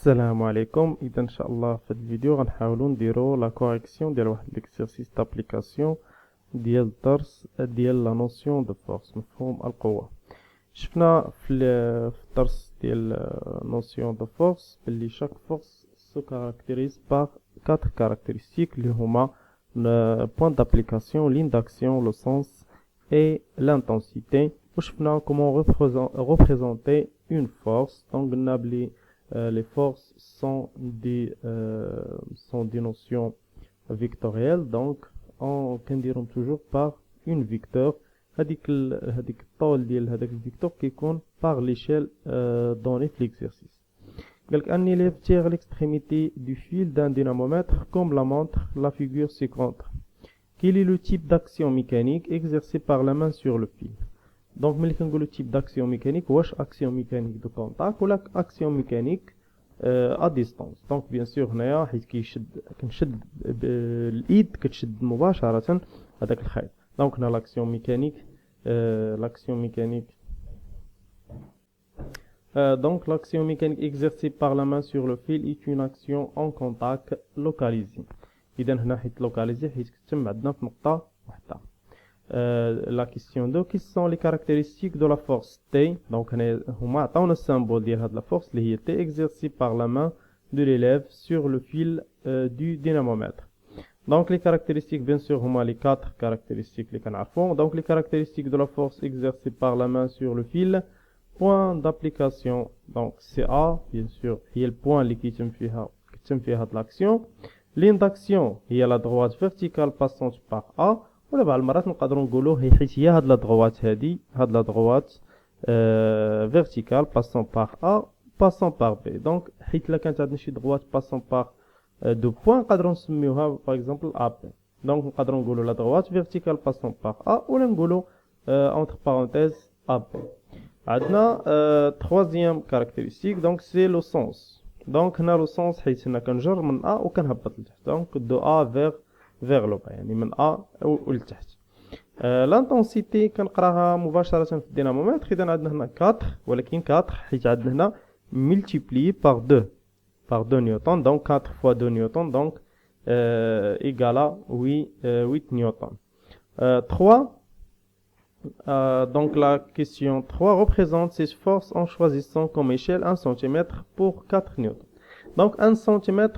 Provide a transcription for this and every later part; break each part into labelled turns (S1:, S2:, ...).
S1: السلام عليكم. اذا ان شاء الله في هذا الفيديو غنحاولوا نديروا لا كوريكسيون ديال واحد ليكسيرسيس دابليكاسيون ديال الدرس ديال لا نوسيون دو فورس، مفهوم القوه. شفنا في الدرس ديال نوسيون دو فورس باللي شاك فورس سو كاركتيريز بار 4 كاركتيرستيك اللي هما بوين دابليكاسيون، لين d'action, le sens et l'intensité. وشفنا comment représenter une force. donc قلنا بلي les forces sont des notions vectorielles, donc on كنديرهم toujours par une vecteur. هذيك الطول ديال هذاك الفيكتور كيكون par l'échelle donnée في l'exercice. قالك un élève tire l'extrémité du fil d'un dynamomètre comme la montre la figure ci-contre. Quel est le type d'action mécanique exercée par la main sur le fil? Donc ملي كنقولوا type d'action mécanique واش action mécanique de contact ولا action mécanique à distance. donc bien sûr هنايا حيت كنشد بالايد كتشد مباشرة هذاك الخيط. donc هنا l'action mécanique donc l'action mécanique exercée par la main sur le fil est une action en contact localisée. إذا هنا حيت localisée حيت كتم عندنا في نقطة واحدة. La question 2, quelles sont les caractéristiques de la force T? donc هما عطاونا السامبول ديال هاد la force اللي هي T exercée par la main de l'élève sur le fil du dynamomètre. donc les caractéristiques bien sûr هما les 4 caractéristiques اللي كنعرفوهم. donc les caractéristiques de la force exercée par la main sur le fil. point d'application donc CA bien sûr هي البوان اللي كيتم فيها هاد l'action. ligne d'action هي la droite verticale passante par A. ولا بعض المرات نقدروا نقولوا هي حيت هي هاد لا دغوات هاد لا دغوات فيرتيكال باسون بار ا باسون بار بي. دونك حيت الا كانت عندنا شي دغوات باسون بار دو بوين نقدروا نسميوها باغ اكزومبل ا بي. دونك نقدروا نقولوا لا دغوات فيرتيكال باسون بار ا ولا نقولوا اونتر بارونتيز ا بي. عندنا troisième caractéristique donc c'est le sens. donc هنا لو سونس حيت هنا كنجر من ا وكنهبط لتحت. دونك دو ا vers le bas يعني من A ولتحت. l'intensité كنقراها مباشرة في الدينامومتر. إذا عندنا هنا 4 ولكن 4 حيت عندنا هنا multiplié par 2 نيوتن. donc 4 fois 2 نيوتن donc égale à 8 نيوتن. 3 donc la question 3 représente ces forces en choisissant comme échelle 1 cm pour 4 نيوتن. donc 1 cm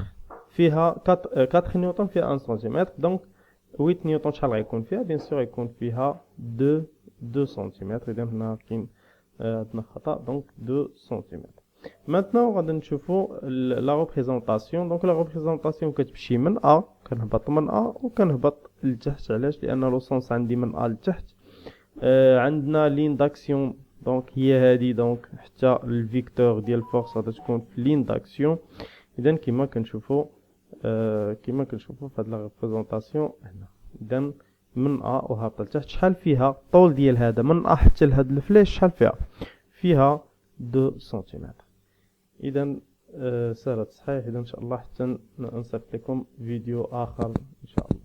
S1: فيها 4 نيوتن فيها 1 سنتيمتر. دونك 8 نيوتن شحال غيكون فيها؟ بيان سور غيكون فيها 2 سنتيمتر. اذا هنا كاين عندنا خطا. دونك 2 سنتيمتر. مانتنون غادي نشوفوا لا ريبريزونطاسيون. دونك لا ريبريزونطاسيون كتمشي من ا كنهبط من ا وكنهبط لتحت. علاش؟ لان لو سونس عندي من ا لتحت. عندنا لين داكسيون دونك هي هذه. دونك حتى الفيكتور ديال الفورس غادي تكون في لين داكسيون. اذا كما كنشوفوا في هاد لا ريبريزونطاسيون هنا. اذا من ا وهابطه لتحت شحال فيها الطول ديال هذا من ا حتى لهاد الفلاش شحال فيها 2 سنتيمتر. اذا سهله صحيح. اذا ان شاء الله حتى نصيفط لكم فيديو اخر ان شاء الله.